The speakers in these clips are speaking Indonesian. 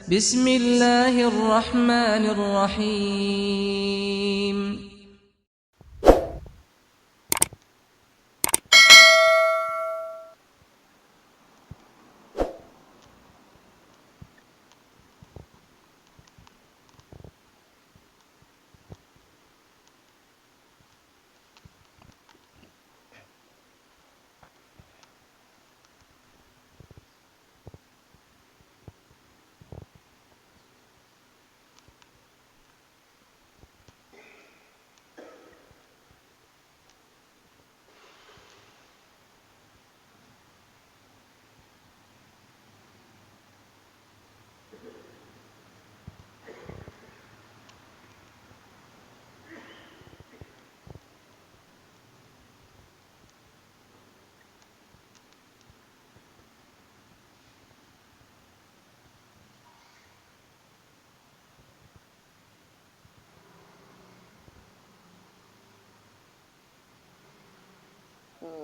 Bismillahirrahmanirrahim.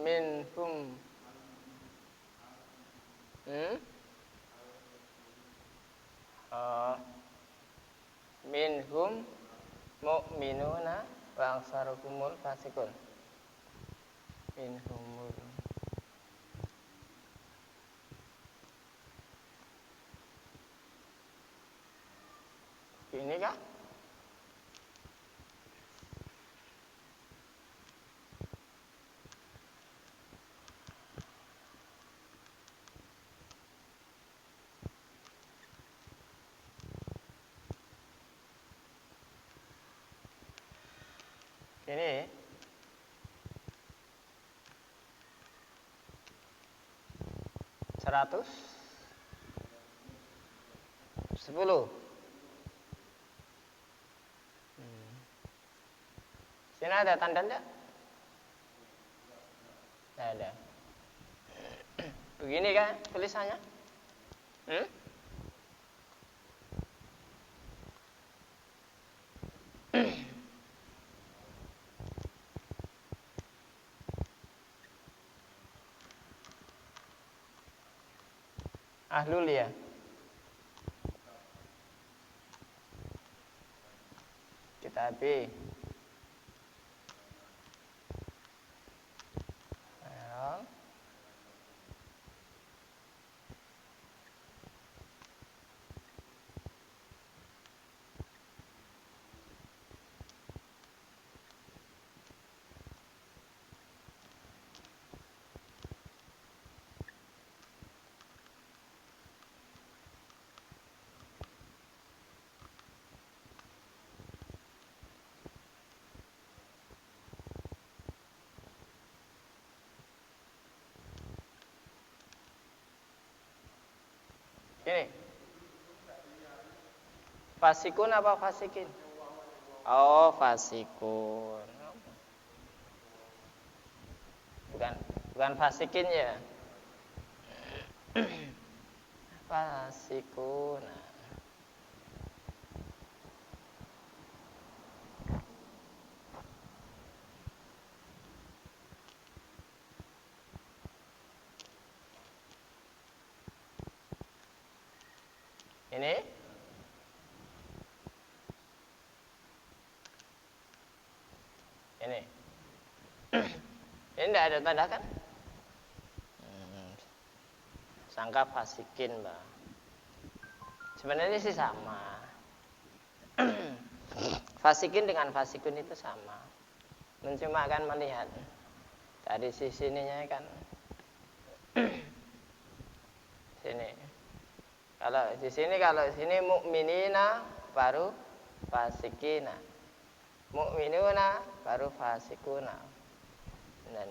Minhum minhum mu'minuna wa aksaruhumul fasikun. Minhumul ini kah? Ini 110. Sini ada tanda enggak? Tidak ada. Begini kan tulisannya? Ahlul ya. Kitab B. Ini fasikun apa fasikin? Oh, fasikun. Bukan fasikin ya. Fasikun. Ini tidak ada tanda kan? Sangka fasikin, Mbak. Sebenarnya sih sama. Fasikin dengan fasikun itu sama. Cuma kan melihat dari sisi ininya kan. Sini. Kalau di sini mukminina baru fasikina. Mukminuna baru fasikuna. Dan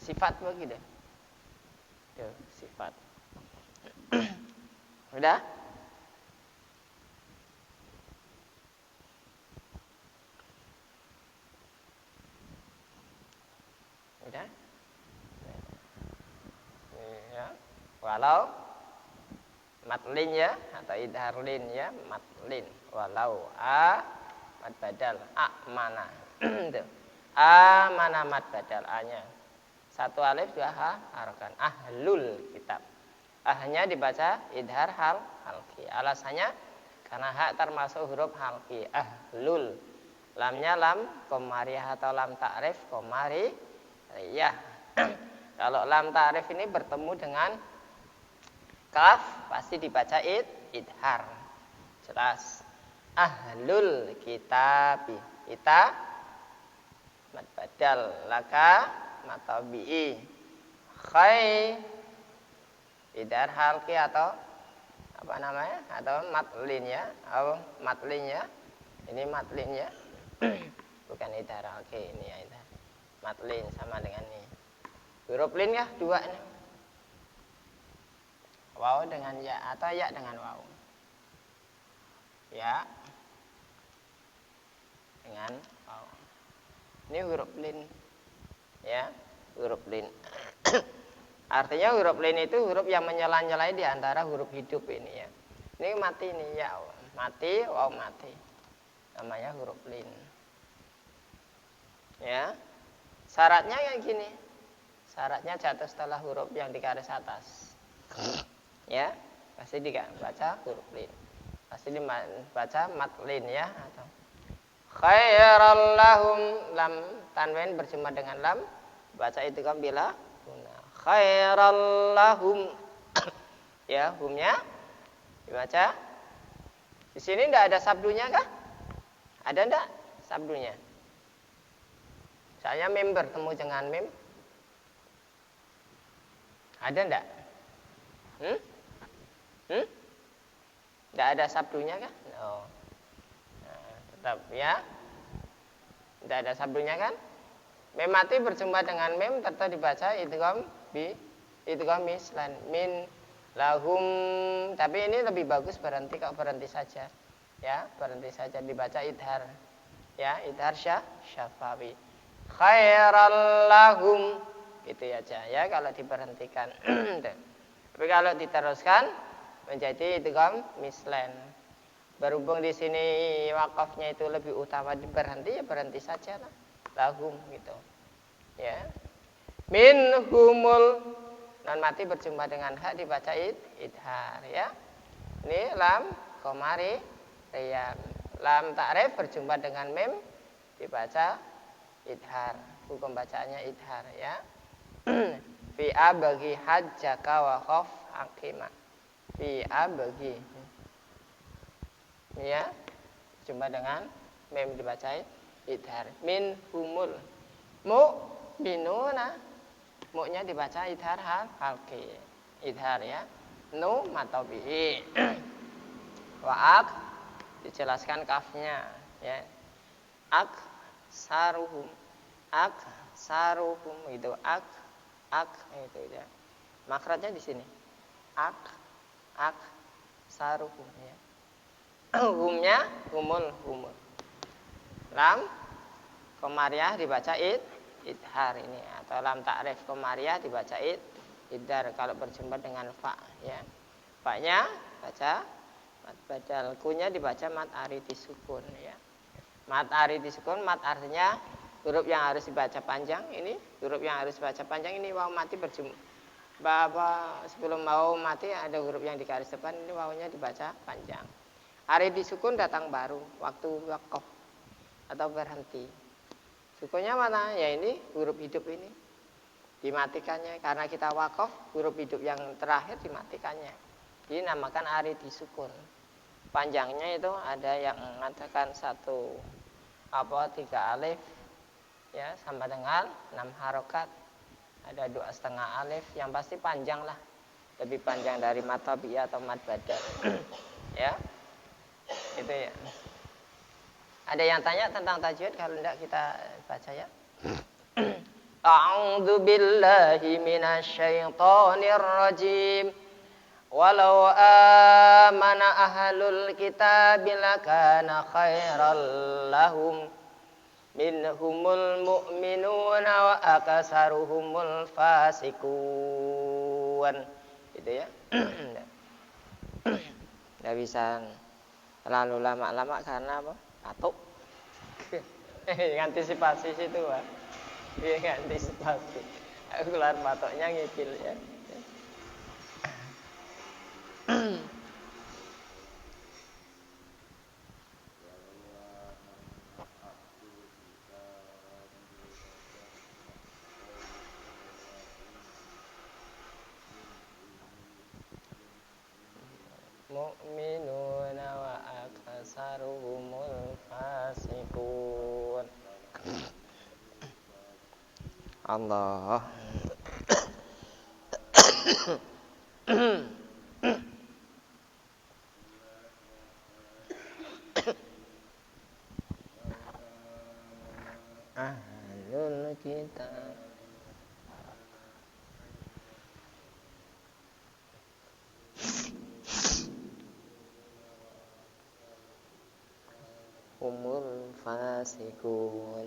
sifat begitu. Tuh, sifat. Udah? Udah? Ya. Walau matlin ya atau idharlin ya, matlin. Walau mad badal mana. Tuh. Mana mad badal a-nya. Satu alif dua harokan. Ahlul kitab. ahnya dibaca idhar halqi. Alasannya karena ha termasuk huruf halqi. Ahlul. Lamnya lam qamariyah atau lam ta'rif qamariyah. Kalau lam ta'rif ini bertemu dengan kaf pasti dibaca idhar. Jelas. Ahlul kitabi. Kita mad badal laka matabi'i. Khai idhar halqi atau apa namanya? Atau matlinnya, atau matlinnya. Ini matlinnya. Bukan idhar halqi, ini ya idhar. Matlin sama dengan ini. Huruf lin ya dua nih. Waw dengan ya atau ya dengan waw. Ya dengan waw. Ini huruf lin. Ya, huruf lin. Artinya huruf lin itu huruf yang menyela-nyelai di antara huruf hidup ini ya. Ini mati nih ya, mati, waw mati. Namanya huruf lin. Ya. Syaratnya kayak gini. Syaratnya jatuh setelah huruf yang di garis atas. Ya, pasti dibaca huruf lin. Pasti dibaca matlin ya atau khairal lahum, lam tanwin berjumpa dengan lam baca idgham bila guna. Khairal lahum. Ya, humnya dibaca. Di sini tidak ada sabdunya kah? Ada enggak sabdunya? Misalnya mim bertemu dengan mim. Ada enggak? Enggak ada sabdunya kah? Oh. Nah, tetap ya. Enggak ada sabdunya kan? Mim mati berjumpa dengan mim tetap dibaca idgham mislan min lahum. Tapi ini lebih bagus berhenti kalau berhenti saja. Ya, berhenti saja dibaca idhar. Ya, idhar syafawi. Khairal lahum. Gitu aja ya kalau diberhentikan. Tapi kalau diteruskan menjadi idgham mislan. Berhubung di sini wakafnya itu lebih utama berhenti ya berhenti saja lah. Lahum gitu. Ya. Minhumul non mati berjumpa dengan hak dibaca idhar ya. Ini lam komari riyam. Lam ta'rif berjumpa dengan mim dibaca idhar. Hukum bacaannya idhar ya. Fi abagi hajjaka wa khaf hakima. Fi abagi. Ya. Berjumpa dengan mim dibaca idhar. Min humul. Mu'minuna. Mu'nya dibaca idhar halqi. Idhar ya. Nu matabi'i. Wa dijelaskan kafnya ya. Saruhum itu itu ya. Makhrajnya di sini. Saruhum ya. Humnya humul. Lam qamariyah dibaca idhar ini atau lam ta'rif qamariyah dibaca idhar kalau berjumpa dengan fa ya. Fa-nya baca mad badal, kunya dibaca mad aridi sukun ya. Mad aridi sukun, mad artinya huruf yang harus dibaca panjang ini, huruf yang harus dibaca panjang ini waw mati berjumpa. Sebelum waw mati ada huruf yang di garis depan, ini wawnya dibaca panjang. Aridi sukun datang baru waktu waqaf atau berhenti. Sukunnya mana? Ya ini huruf hidup ini. Dimatikannya karena kita waqaf, huruf hidup yang terakhir dimatikannya. Ini namakan aridi sukun. Panjangnya itu ada yang mengatakan 3 alif ya sama dengan 6 harokat. Ada 2,5 alif yang pasti panjang lah. Lebih panjang dari mad tabi'iyah atau mad badal. Ya. Itu ya. Ada yang tanya tentang tajwid kalau tidak kita baca ya. A'udzu billahi minasyaitonir rajim. Walau amana ahlul kitab lakana khairal lahum minhumul mu'minuna wa aksaruhumul fasiqun. Gitu ya. Enggak bisa terlalu lama-lama karena apa? Batuk. Antisipasi situ, Pak. Iya, antisipasi. Aku keluar batuknya ngipil ya. mu'minuna wa aksaruhumul fasikun. Allah. Ahlul kitab humul fasikun.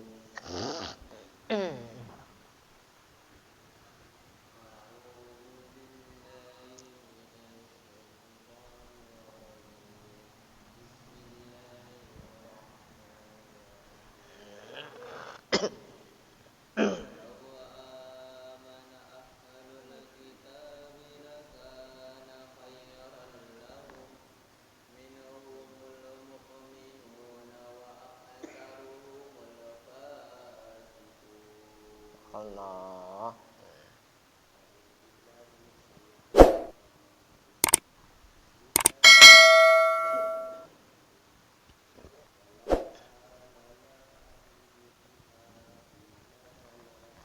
Allah.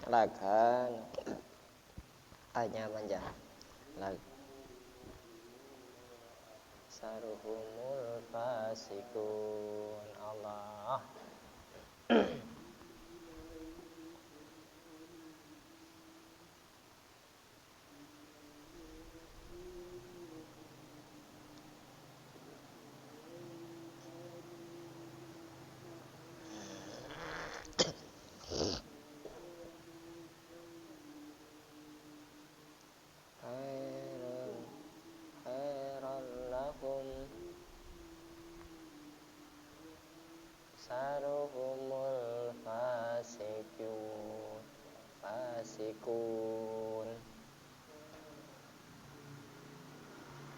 Lagan tanya manja lag saruhumul fasikun. Allah. Khairan lakum saruhumul fasikun.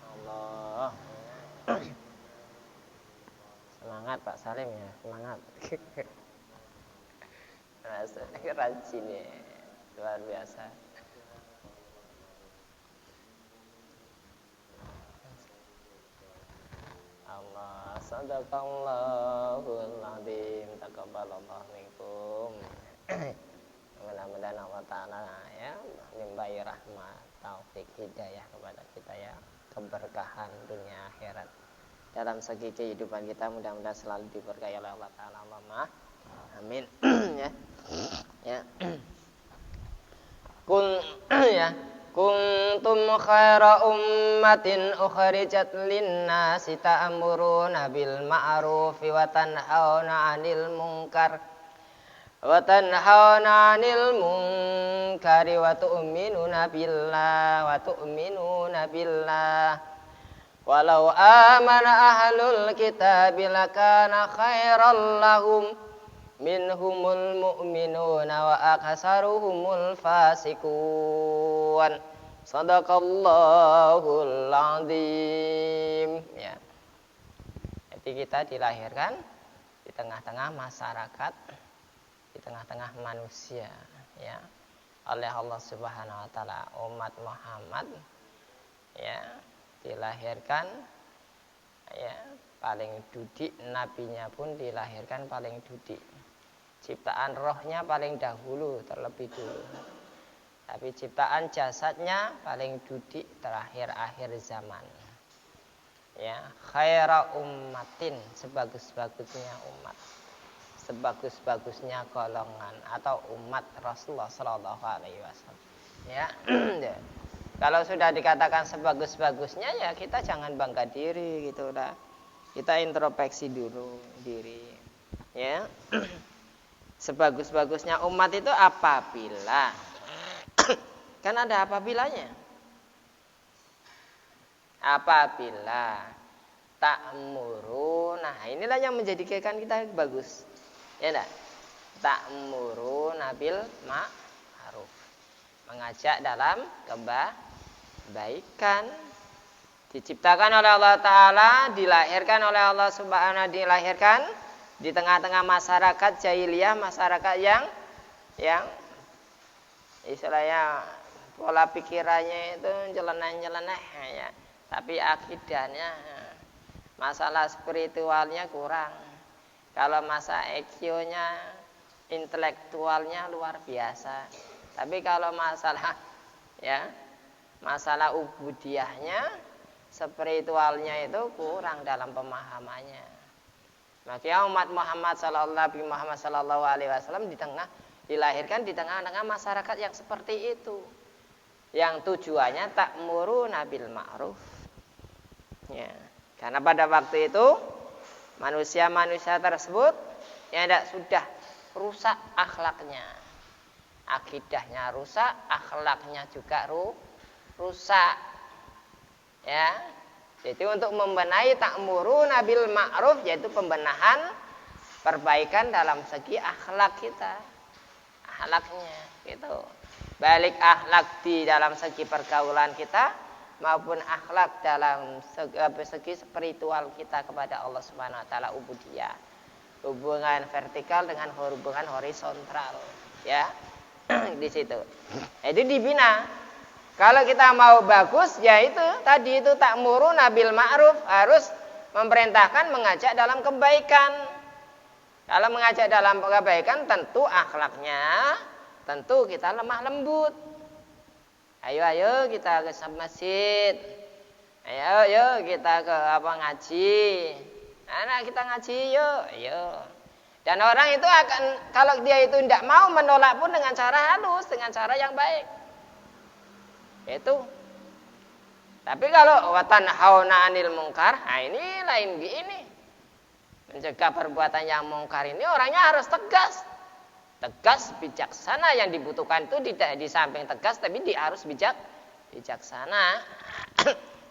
Allah. Semangat Pak Salim ya, semangat. Rajin ya, luar biasa. Allah, sadaqallahul adzim, taqabbalallahu minkum. Mudah-mudahan Allah Ta'ala ya limpahi rahmat, taufik, hidayah kepada kita ya, keberkahan dunia akhirat. Dalam segi kehidupan kita mudah-mudahan selalu diberkahi oleh Allah Ta'ala. Allahumma amin. Ya. Ya. Kuntum khaira ummatin ukhrijat lin-nasi ta'muruna bil ma'rufi wa tanhauna 'anil munkar wa tu'minuna billah walau amana ahlul kitabi lakana khairan lahum minhumul mu'minuna wa aksaruhumul fasikun. Sadaqallahul adzim. Ya. Jadi kita dilahirkan di tengah-tengah masyarakat, di tengah-tengah manusia, ya, oleh Allah Subhanahu wa taala. Umat Muhammad ya dilahirkan ya paling dudik, nabinya pun dilahirkan paling dudik. Ciptaan rohnya paling dahulu, terlebih dulu. Tapi ciptaan jasadnya paling dudik terakhir akhir zaman. Ya, khaira ummatin, sebagus-bagusnya umat. Sebagus-bagusnya golongan atau umat Rasulullah sallallahu alaihi wasallam. Ya. Kalau sudah dikatakan sebagus-bagusnya ya kita jangan bangga diri gitu lah. Kita introspeksi dulu diri. Ya. Sebagus-bagusnya umat itu apabila kan ada apabilanya. Apabila ta'muru, nah inilah yang menjadikan kita bagus. Ya enggak? Ta'muru nabil ma'ruf. Mengajak dalam kebaikan. Diciptakan oleh Allah Ta'ala, dilahirkan oleh Allah Subhanahu, dilahirkan di tengah-tengah masyarakat jahiliyah, masyarakat yang istilahnya pola pikirannya itu nyeleneh-nyeleneh ya. Tapi akidahnya, masalah spiritualnya kurang. Kalau masa EQ-nya, intelektualnya luar biasa. Tapi kalau masalah ubudiyahnya, spiritualnya itu kurang dalam pemahamannya. Makanya umat Muhammad sallallahu alaihi wasallam dilahirkan di tengah-tengah masyarakat yang seperti itu. Yang tujuannya ta'muruna bil ma'ruf. Ya, karena pada waktu itu manusia-manusia tersebut yang sudah rusak akhlaknya. Akidahnya rusak, akhlaknya juga rusak. Ya. Jadi untuk membenahi ta'muruna bil ma'ruf, yaitu pembenahan, perbaikan dalam segi akhlak kita. Akhlaknya gitu. Balik akhlak di dalam segi pergaulan kita maupun akhlak dalam segi spiritual kita kepada Allah Subhanahu wa taala, ubudiyah. Hubungan vertikal dengan hubungan horizontal, ya. Di situ. Itu dibina. Kalau kita mau bagus, ya itu tadi itu ta'muruna bil ma'ruf, harus memerintahkan mengajak dalam kebaikan. Kalau mengajak dalam kebaikan tentu akhlaknya, tentu kita lemah lembut. Ayo kita ke masjid. Ayo kita ke ngaji. Anak kita ngaji yuk. Dan orang itu akan, kalau dia itu tidak mau, menolak pun dengan cara halus, dengan cara yang baik. Itu. Tapi kalau watanhauna 'anil munkar, ini lain gini. Mencegah perbuatan yang mungkar ini orangnya harus tegas. Tegas, bijaksana. Yang dibutuhkan itu tidak di samping tegas, tapi dia harus bijaksana.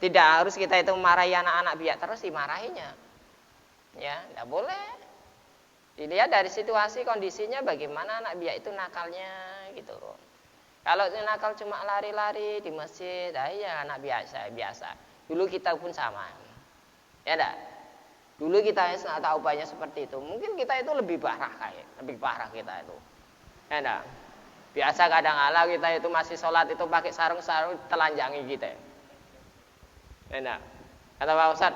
Tidak harus kita itu marahi anak-anak biak terus dimarahinya. Ya, tidak boleh. Dilihat dari situasi kondisinya bagaimana anak biak itu nakalnya gitu. Kalau nakal cuma lari-lari di masjid, ya anak biasa. Dulu kita pun sama. Ya enggak? Dulu kita nggak tahu banyak seperti itu. Mungkin kita itu lebih parah kita itu. Ya enggak? Biasa kadang-kala kita itu masih sholat itu pakai sarung-sarung telanjangi kita. Ya enggak? Kata Pak Ustaz,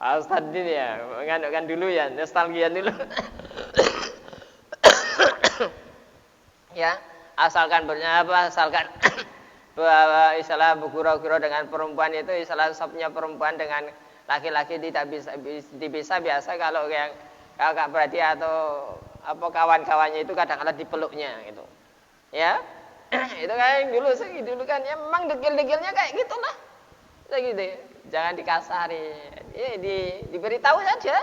Pak Ustaz ini ya, mengandalkan dulu ya, nostalgia dulu. Ya, asalkan istilah bergurau-gurau dengan perempuan itu, istilah sopnya perempuan dengan laki-laki tidak bisa biasa kalau yang kakak beradik atau kawan-kawannya itu kadang-kadang dipeluknya gitu. Ya. Itu kan dulu kan ya memang degil-degilnya kayak gitulah. Gitu. Jangan dikasari. Ya, diberitahu saja.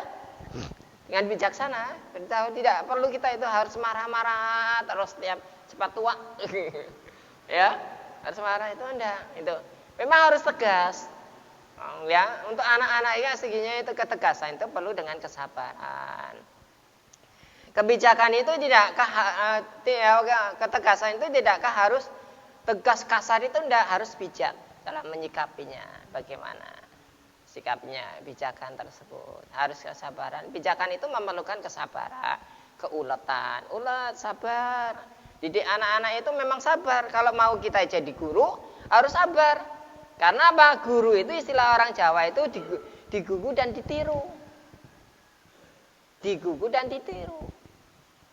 Dengan bijaksana, beritahu, tidak perlu kita itu harus marah-marah terus tiap cepat tua. Ya, harus marah itu enggak, itu. Memang harus tegas. Ya, untuk anak-anak ini seginya itu ketegasan itu perlu dengan kesabaran. Kebijakan itu ketegasan itu tidakkah harus tegas, kasar, itu tidak harus bijak dalam menyikapinya. Bagaimana sikapnya bijakan tersebut, harus kesabaran. Bijakan itu memerlukan kesabaran, keuletan, sabar. Didik anak-anak itu memang sabar. Kalau mau kita jadi guru harus sabar. Karena apa? Guru itu istilah orang Jawa itu digugu dan ditiru. Digugu dan ditiru.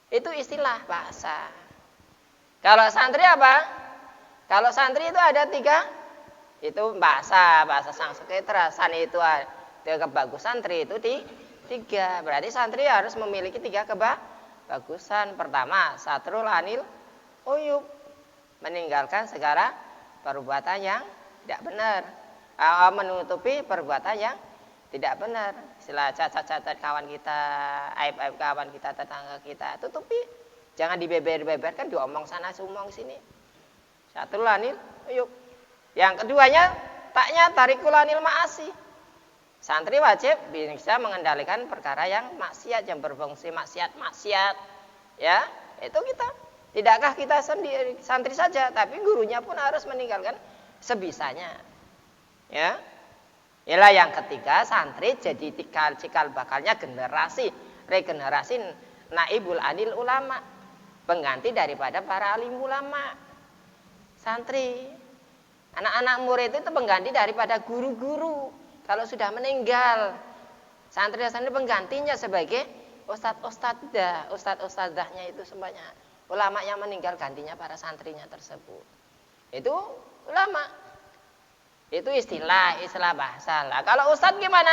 Itu istilah bahasa. Kalau santri apa? Kalau santri itu ada 3. Itu bahasa Sanskerta. Sani itu ada kebagusan, tri itu 3. Berarti santri harus memiliki 3 kebagusan. Pertama, satrul anil uyub. Meninggalkan segala perbuatan yang tidak benar, menutupi perbuatan yang tidak benar. Istilah cacat-cacat kawan kita, aib-aib kawan kita, tetangga kita, tutupi. Jangan dibeber-beberkan, diomong sana, diomong sini. Satrul anil uyub. Yang keduanya, taknya tarikul anil ma'asi. Santri wajib bisa mengendalikan perkara yang maksiat, yang berfungsi maksiat. Ya, itu kita. Tidakkah kita sendiri santri saja, tapi gurunya pun harus meninggalkan sebisanya. Ya. Inilah yang ketiga, santri jadi cikal bakalnya regenerasi naibul adil ulama, pengganti daripada para alim ulama. Santri, anak-anak murid itu pengganti daripada guru-guru kalau sudah meninggal. Santri penggantinya sebagai ustadz-ustadzahnya itu semuanya. Ulama yang meninggal gantinya para santrinya tersebut. Itu ulama. Itu istilah bahasa lah. Kalau ustadz gimana?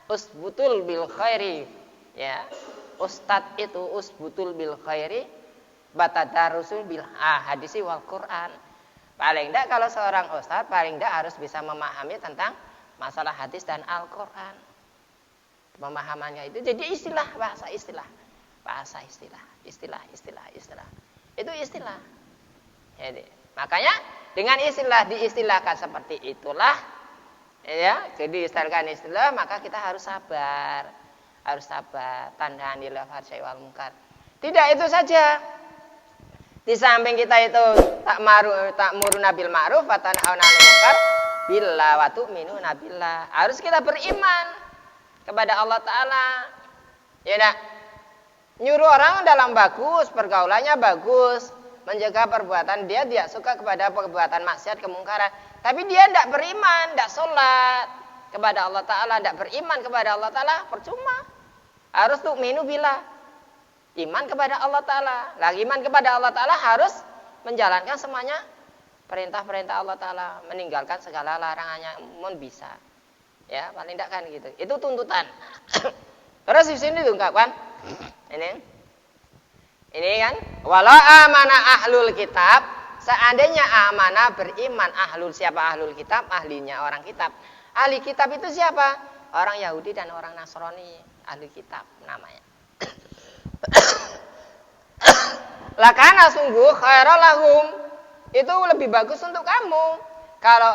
Usbutul bil khairi. Ya. Ustadz itu usbutul bil khairi batadarusul bil hadisi wal Quran. Paling tidak kalau seorang ustadz paling tidak harus bisa memahami tentang masalah hadis dan Al-Quran. Pemahamannya itu jadi bahasa istilah. Itu istilah. Jadi, makanya dengan diistilahkan seperti itulah, ya, jadi istilahkan istilah, maka kita harus sabar, tandanil fahsya'i wal munkar. Tidak itu saja. Di samping kita itu ta'muruna bil ma'ruf wa tanhauna 'anil munkar billah wa tu'minuna billah. Harus kita beriman kepada Allah Ta'ala. Ya enggak? Nyuruh orang dalam bagus, pergaulannya bagus, menjaga perbuatan dia suka kepada perbuatan maksiat, kemungkaran. Tapi dia tidak beriman, tidak sholat kepada Allah Ta'ala, tidak beriman kepada Allah Ta'ala, percuma. Harus tu'minu billah. Iman kepada Allah Ta'ala. Lagi iman kepada Allah Ta'ala harus menjalankan semuanya perintah-perintah Allah Ta'ala, meninggalkan segala larangannya, bisa. Ya, paling tidak kan gitu. Itu tuntutan. Terus di sini diungkapkan ini kan, walau amanah ahlul kitab, seandainya amanah beriman siapa ahlul kitab? Ahlinya orang kitab. Ahli kitab itu siapa? Orang Yahudi dan orang Nasrani, ahli kitab namanya. Lakana sungguh khairul lahum, itu lebih bagus untuk kamu. Kalau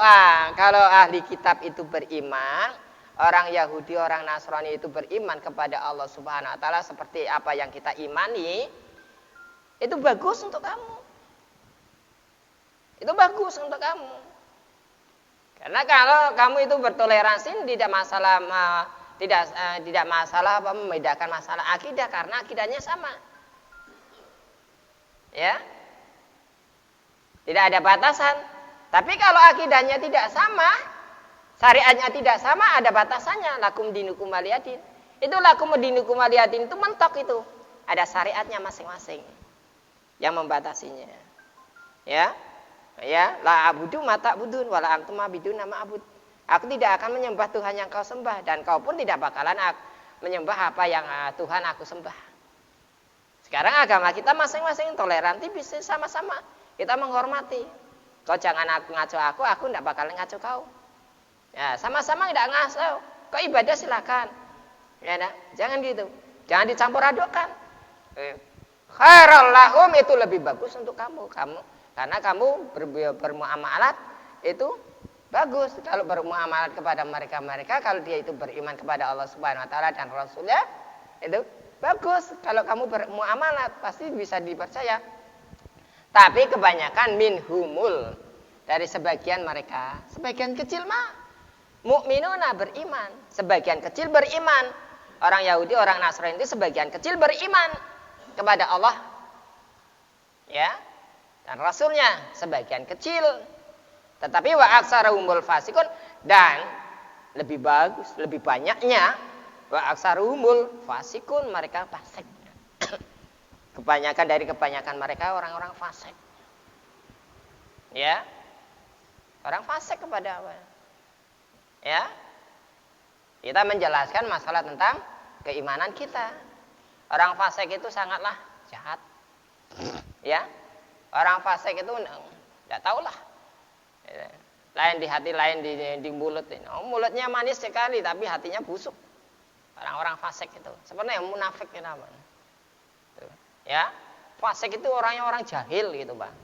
ahli kitab itu beriman, orang Yahudi, orang Nasrani itu beriman kepada Allah Subhanahu wa taala seperti apa yang kita imani, itu bagus untuk kamu. Itu bagus untuk kamu. Karena kalau kamu itu bertoleransi tidak masalah membedakan masalah akidah karena akidahnya sama. Ya. Tidak ada batasan. Tapi kalau akidahnya tidak sama, syariatnya tidak sama, ada batasannya. Lakum dinukum waliyadin. Itu lakum dinukum waliyadin itu mentok itu. Ada syariatnya masing-masing yang membatasinya. Ya. Ya, la abudu mata budun wala antum abidun nama abud. Aku tidak akan menyembah Tuhan yang kau sembah dan kau pun tidak bakalan menyembah apa yang Tuhan aku sembah. Sekarang agama kita masing-masing toleransi bisa sama-sama. Kita menghormati. Kau jangan ngaco aku tidak bakalan ngaco kau. Ya, sama-sama tidak ngaco. Kau ibadah silakan. Ya, jangan gitu. Jangan dicampur adukkan. Khairul lahum itu lebih bagus untuk kamu. Karena kamu bermuamalat itu bagus. Kalau bermuamalat kepada mereka kalau dia itu beriman kepada Allah Subhanahu wa taala dan Rasulnya, itu bagus. Kalau kamu bermuamalat pasti bisa dipercaya. Tapi kebanyakan minhumul, dari sebagian mereka, sebagian kecil mah mukminuna beriman, sebagian kecil beriman. Orang Yahudi, orang Nasrani itu sebagian kecil beriman kepada Allah. Ya. Dan Rasulnya sebagian kecil. Tetapi wa aksarumul fasikun, dan lebih bagus, lebih banyaknya wa aksarumul fasikun, mereka fasik. Kebanyakan mereka orang-orang fasik. Ya. Orang fasik kepada apa? Ya. Kita menjelaskan masalah tentang keimanan kita. Orang fasik itu sangatlah jahat. Ya. Orang fasik itu tidak tahulah. Lain di hati, lain di mulut. Mulutnya manis sekali, tapi hatinya busuk. Orang-orang fasik itu. Sebenarnya munafik namanya. Ya, fasik itu orangnya orang jahil gitu, Bang.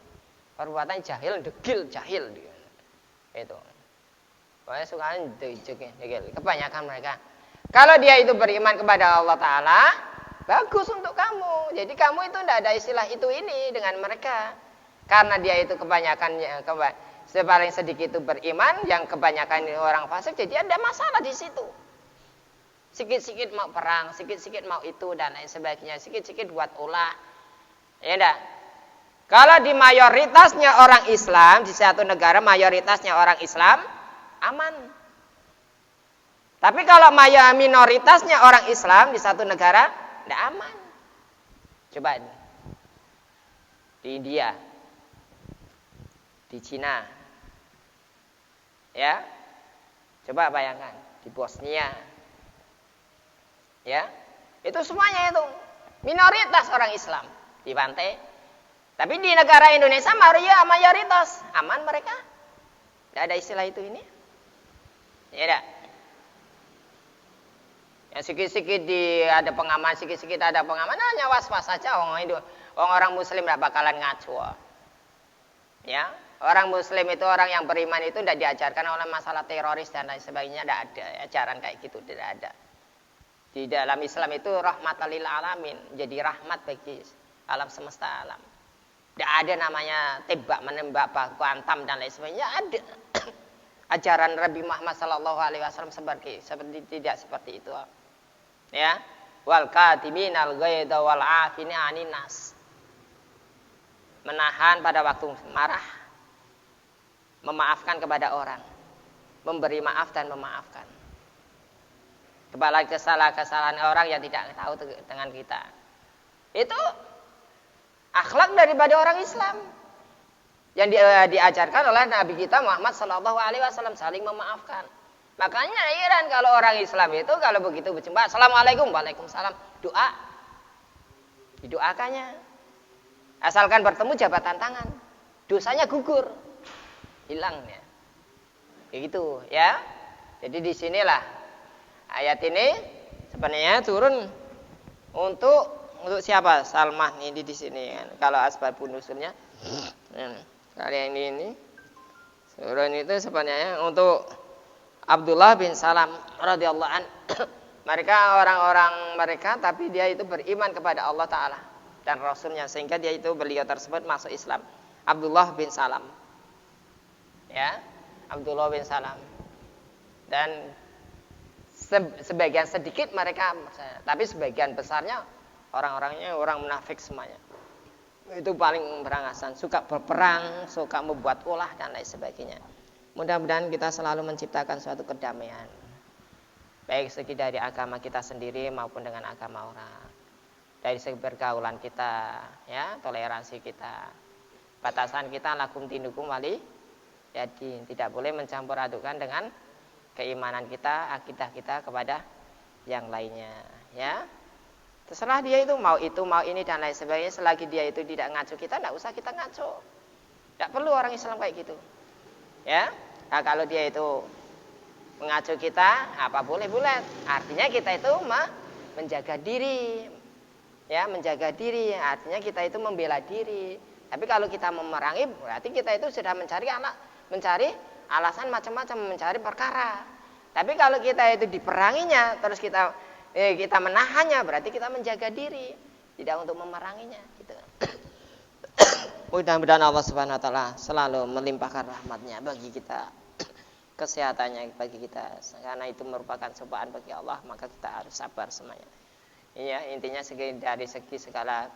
Perbuatan jahil, degil, jahil. Itu. Pokoknya suka degil. Kebanyakan mereka. Kalau dia itu beriman kepada Allah Ta'ala, bagus untuk kamu. Jadi kamu itu tidak ada istilah itu ini dengan mereka. Karena dia itu kebanyakan paling sedikit itu beriman, yang kebanyakan ini orang fasik, jadi ada masalah di situ. Sikit-sikit mau perang, sikit-sikit mau itu dan lain sebagainya, sikit-sikit buat ulah. Ya enggak? Kalau di mayoritasnya orang Islam, di satu negara mayoritasnya orang Islam, aman. Tapi kalau minoritasnya orang Islam di satu negara, tidak aman. Coba di India, di Cina, ya, coba bayangkan di Bosnia, ya, itu semuanya itu minoritas orang Islam di pantai. Tapi di negara Indonesia mayoritas, aman mereka, tidak ada istilah itu ini, ya, tidak. Yang sikit-sikit ada pengaman, sikit-sikit ada pengaman, hanya was-was saja orang Muslim tidak bakalan ngaco. Ya, orang Muslim itu orang yang beriman itu tidak diajarkan oleh masalah teroris dan lain sebagainya, tidak ada ajaran kayak gitu, tidak ada. Di dalam Islam itu rahmatan lil alamin, jadi rahmat bagi alam semesta alam. Tidak ada namanya tembak menembak baku antam dan lain sebagainya, ada. Ajaran Nabi Muhammad SAW seperti tidak seperti itu. Ya, wal katiminal ghaidha wal afina 'anin nas. Menahan pada waktu marah, memaafkan kepada orang, memberi maaf dan memaafkan. Kepada kesalahan orang yang tidak tahu dengan kita. Itu akhlak daripada orang Islam yang diajarkan oleh Nabi kita Muhammad SAW, saling memaafkan. Makanya heran kalau orang Islam itu kalau begitu berjumpa, assalamualaikum, waalaikumsalam, doa, didoakannya. Asalkan bertemu jabatan tangan, dosanya gugur, hilangnya. Begitu ya. Jadi disinilah ayat ini sebenarnya turun untuk siapa? Salman ini di sini kan. Kalau asbabun nusulnya, kalian ini surah itu sebenarnya untuk Abdullah bin Salam radhiyallahu an. Mereka orang-orang mereka, tapi dia itu beriman kepada Allah Taala dan Rasulnya, sehingga beliau tersebut masuk Islam. Abdullah bin Salam, ya, Abdullah bin Salam. Dan sebagian sedikit mereka, tapi sebagian besarnya orang-orangnya orang munafik semuanya. Itu paling berangasan, suka berperang, suka membuat ulah dan lain sebagainya. Mudah-mudahan kita selalu menciptakan suatu kedamaian, baik segi dari agama kita sendiri maupun dengan agama orang, dari segi pergaulan kita, ya, toleransi kita, batasan kita lakum dinukum wali yadin, tidak boleh mencampur adukan dengan keimanan kita, akidah kita kepada yang lainnya, ya. Terserah dia itu mau ini dan lain sebagainya, selagi dia itu tidak ngaco kita, tidak usah kita ngaco. Tidak perlu orang Islam kayak gitu. Ya. Nah, kalau dia itu mengacu kita, apa boleh. Artinya kita itu menjaga diri. Ya, menjaga diri. Artinya kita itu membela diri. Tapi kalau kita memerangi, berarti kita itu sudah mencari alasan macam-macam, mencari perkara. Tapi kalau kita itu diperanginya, terus kita menahannya, berarti kita menjaga diri, tidak untuk memeranginya, gitu. Mudah-mudahan Allah Subhanahu wa taala selalu melimpahkan rahmatnya bagi kita, kesehatannya bagi kita, karena itu merupakan cobaan bagi Allah, maka kita harus sabar semuanya. Ya, intinya dari segi segala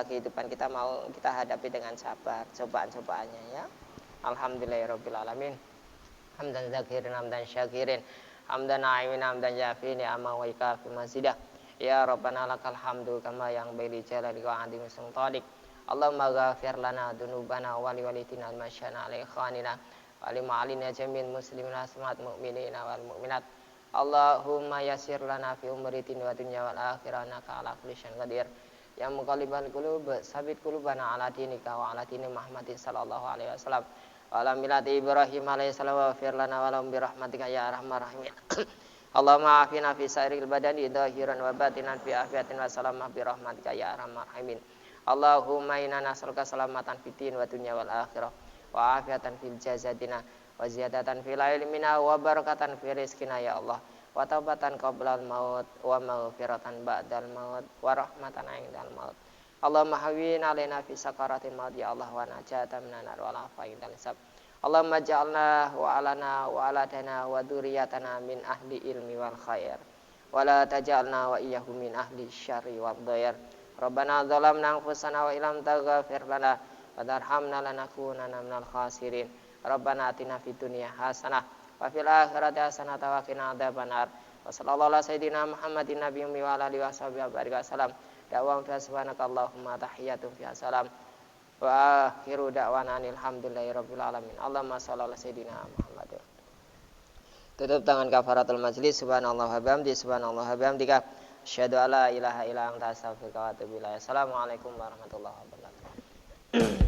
kehidupan kita mau kita hadapi dengan sabar cobaan-cobaannya, ya. Alhamdulillahirabbil alamin. Hamdan zakirin, hamdan syakirin, hamdan na'imin, hamdan jafin, ya amma wa ikafi mazidah. Ya Rabbana lakal hamdu kama yang baili jalali wa adi sultanik. Allahumma ghafir lana dunubana wa liwalitina al-masyana ala ikhwanina wa lima'alina jamil muslimina semat mu'minina wal mu'minat. Allahumma yasir lana fi umritin wa dunya wal akhirana ka ala kulli syai'in qadir. Ya muqallibal qulub sabit qulubana ala dinika wa ala dini Muhammadin sallallahu alaihi wasallam wa ala millati Ibrahim alaihi salam wa fir lana wa lahum bi rahmatika ya arhamar rahimin. Allahumma afina fi sairil badani dhahiran wa batinan fi afiatin wa salamah bi rahmatika ya arhamar rahimin. Allahumma inna nas'aluka salamatan fid din wa dunya wal akhirah wa afiatan fil jasadina wa ziyadatan fil ilmina wa barakatan fi rizqina ya Allah wa taubatan qablal maut wa maghfiratan ba'dal maut wa rahmatan 'indal maut. Allahumma hawwin 'alaina fi sakaratil maut ya Allah wa najatan minan nar wa lafa'in hisab. Allahumma ja'alna wa alana wa aladana wa dzurriyyatana min ahli ilmi wal khair. Wa la taj'alna wa iyyahum min ahli syarri wad dhair. Rabbana dzalamna anfusana wa illam taghfir lana wa tarhamna lanakunanna minal khasirin. Rabbana atina fid dunya hasanah wa fil akhirati hasanah wa qina adzabannar. Wa sallallahu ala sayyidina Muhammadin nabiyyi wa ala alihi washabihi wasallam. Da'wahum fiha subhanakallahumma tahiyyatun fiha salam. Wa akhiru da'wana alhamdulillahi rabbil alamin. Allahumma shalli ala sayyidina Muhammad. Tutup tangan kafaratul majlis. Subhanallah wa bihamdi, subhanallah wa bihamdika, asyhadu alla ilaha illa anta astaghfiruka wa atubu ilaik. Assalamualaikum warahmatullahi wabarakatuh.